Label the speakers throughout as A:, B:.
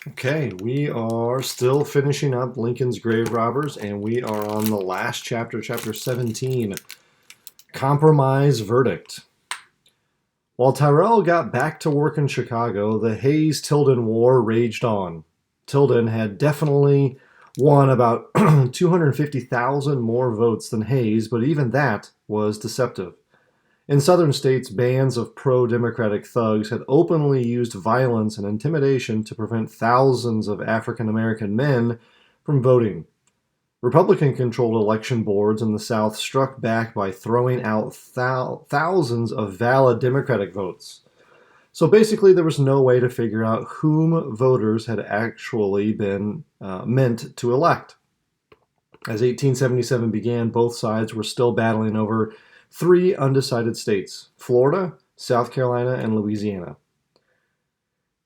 A: Okay, we are still finishing up Lincoln's Grave Robbers, and we are on the last chapter, chapter 17, Compromise Verdict. While Tyrell got back to work in Chicago, the Hayes-Tilden War raged on. Tilden had definitely won about 250,000 more votes than Hayes, but even that was deceptive. In southern states, bands of pro Democratic thugs had openly used violence and intimidation to prevent thousands of African American men from voting. Republican controlled election boards in the South struck back by throwing out thousands of valid Democratic votes. So basically, there was no way to figure out whom voters had actually been meant to elect. As 1877 began, both sides were still battling over three undecided states: Florida, South Carolina, and Louisiana.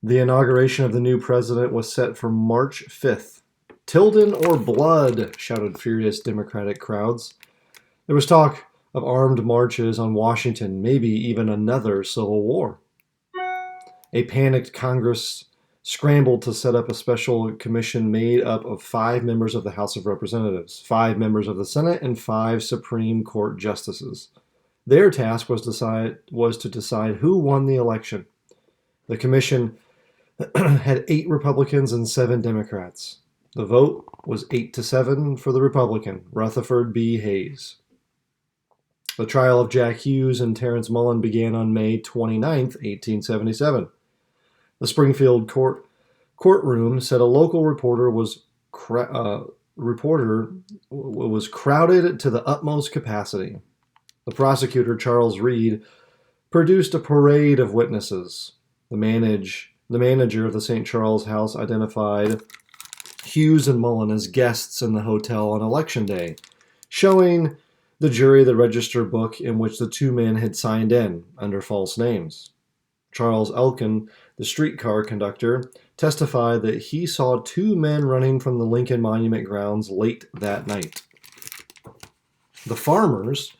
A: The inauguration of the new president was set for March 5th. Tilden or blood, shouted furious Democratic crowds. There was talk of armed marches on Washington, maybe even another civil war. A panicked Congress scrambled to set up a special commission made up of 5 members of the House of Representatives, 5 members of the Senate, and 5 Supreme Court justices. Their task was to decide who won the election. The commission had 8 Republicans and 7 Democrats. The vote was 8-7 for the Republican, Rutherford B. Hayes. The trial of Jack Hughes and Terrence Mullen began on May 29, 1877. The Springfield courtroom said a local reporter was crowded to the utmost capacity. The prosecutor, Charles Reed, produced a parade of witnesses. The manager of the St. Charles House identified Hughes and Mullen as guests in the hotel on Election Day, showing the jury the register book in which the 2 men had signed in under false names. Charles Elkin, the streetcar conductor, testified that he saw 2 men running from the Lincoln Monument grounds late that night. The farmers,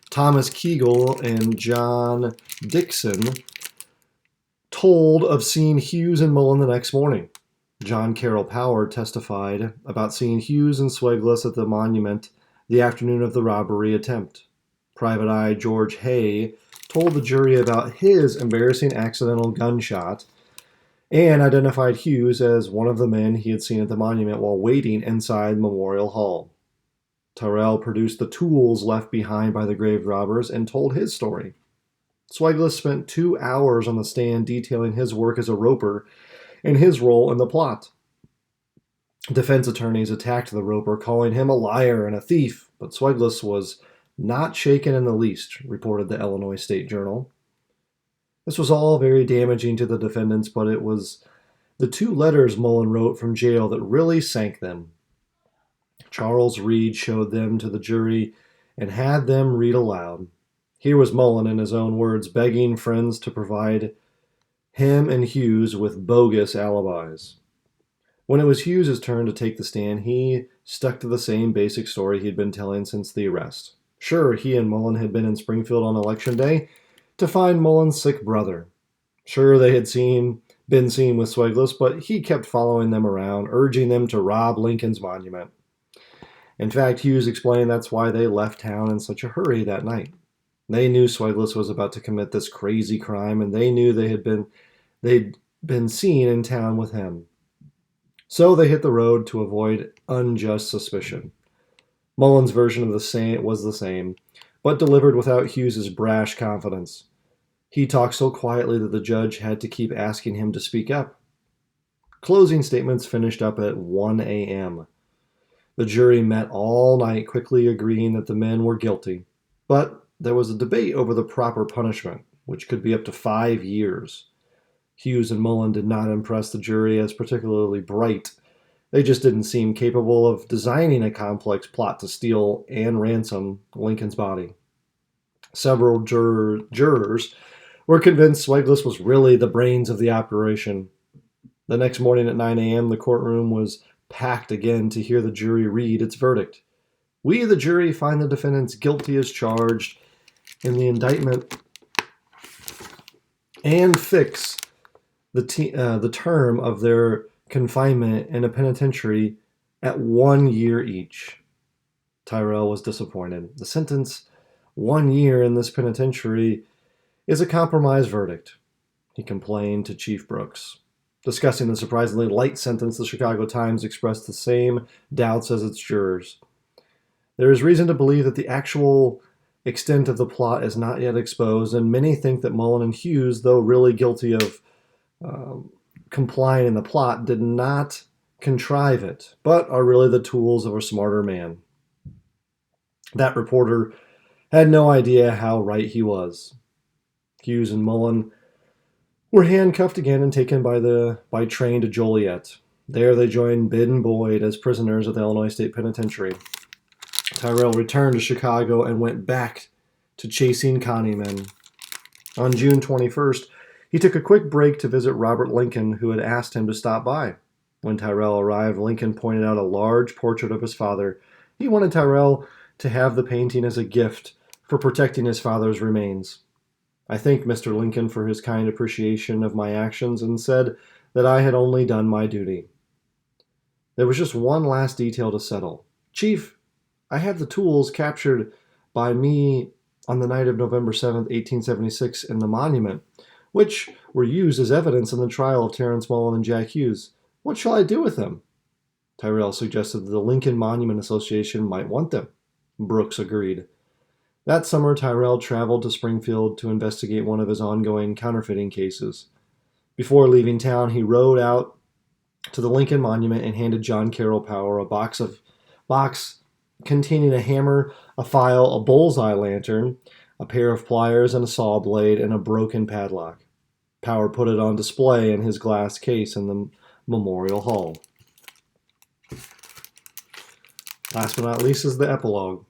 A: Thomas Kegel and John Dixon, told of seeing Hughes and Mullen the next morning. John Carroll Power testified about seeing Hughes and Sweglis at the monument the afternoon of the robbery attempt. Private Eye George Hay told the jury about his embarrassing accidental gunshot and identified Hughes as one of the men he had seen at the monument while waiting inside Memorial Hall. Tyrell produced the tools left behind by the grave robbers and told his story. Sweglis spent 2 hours on the stand detailing his work as a roper and his role in the plot. Defense attorneys attacked the roper, calling him a liar and a thief, but Sweglis was not shaken in the least, reported the Illinois State Journal. This was all very damaging to the defendants, but it was the 2 letters Mullen wrote from jail that really sank them. Charles Reed showed them to the jury and had them read aloud. Here was Mullen, in his own words, begging friends to provide him and Hughes with bogus alibis. When it was Hughes' turn to take the stand, he stuck to the same basic story he'd been telling since the arrest. Sure, he and Mullen had been in Springfield on Election Day to find Mullen's sick brother. Sure, they had been seen with Sweglis, but he kept following them around, urging them to rob Lincoln's monument. In fact, Hughes explained that's why they left town in such a hurry that night. They knew Sweglis was about to commit this crazy crime, and they knew they'd been seen in town with him. So they hit the road to avoid unjust suspicion. Mullen's version of was the same, but delivered without Hughes's brash confidence. He talked so quietly that the judge had to keep asking him to speak up. Closing statements finished up at 1 a.m. The jury met all night, quickly agreeing that the men were guilty. But there was a debate over the proper punishment, which could be up to 5 years. Hughes and Mullen did not impress the jury as particularly bright. They just didn't seem capable of designing a complex plot to steal and ransom Lincoln's body. Several jurors were convinced Sweglis was really the brains of the operation. The next morning at 9 a.m., the courtroom was packed again to hear the jury read its verdict. We, the jury, find the defendants guilty as charged in the indictment and fix the term of their confinement in a penitentiary at 1 year each. Tyrell was disappointed. The sentence, 1 year in this penitentiary, is a compromise verdict, he complained to Chief Brooks. Discussing the surprisingly light sentence, the Chicago Times expressed the same doubts as its jurors. There is reason to believe that the actual extent of the plot is not yet exposed, and many think that Mullen and Hughes, though really guilty of complying in the plot, did not contrive it, but are really the tools of a smarter man. That reporter had no idea how right he was. Hughes and Mullen were handcuffed again and taken by train to Joliet. There they joined Bidd and Boyd as prisoners at the Illinois State Penitentiary. Tyrell returned to Chicago and went back to chasing conniemen. On June 21st, he took a quick break to visit Robert Lincoln, who had asked him to stop by. When Tyrell arrived, Lincoln pointed out a large portrait of his father. He wanted Tyrell to have the painting as a gift for protecting his father's remains. I thanked Mr. Lincoln for his kind appreciation of my actions and said that I had only done my duty. There was just one last detail to settle. Chief, I have the tools captured by me on the night of November 7th, 1876 in the monument, which were used as evidence in the trial of Terrence Mullen and Jack Hughes. What shall I do with them? Tyrell suggested that the Lincoln Monument Association might want them. Brooks agreed. That summer, Tyrell traveled to Springfield to investigate one of his ongoing counterfeiting cases. Before leaving town, he rode out to the Lincoln Monument and handed John Carroll Power a box containing a hammer, a file, a bullseye lantern, a pair of pliers and a saw blade, and a broken padlock. Power put it on display in his glass case in the Memorial Hall. Last but not least is the epilogue.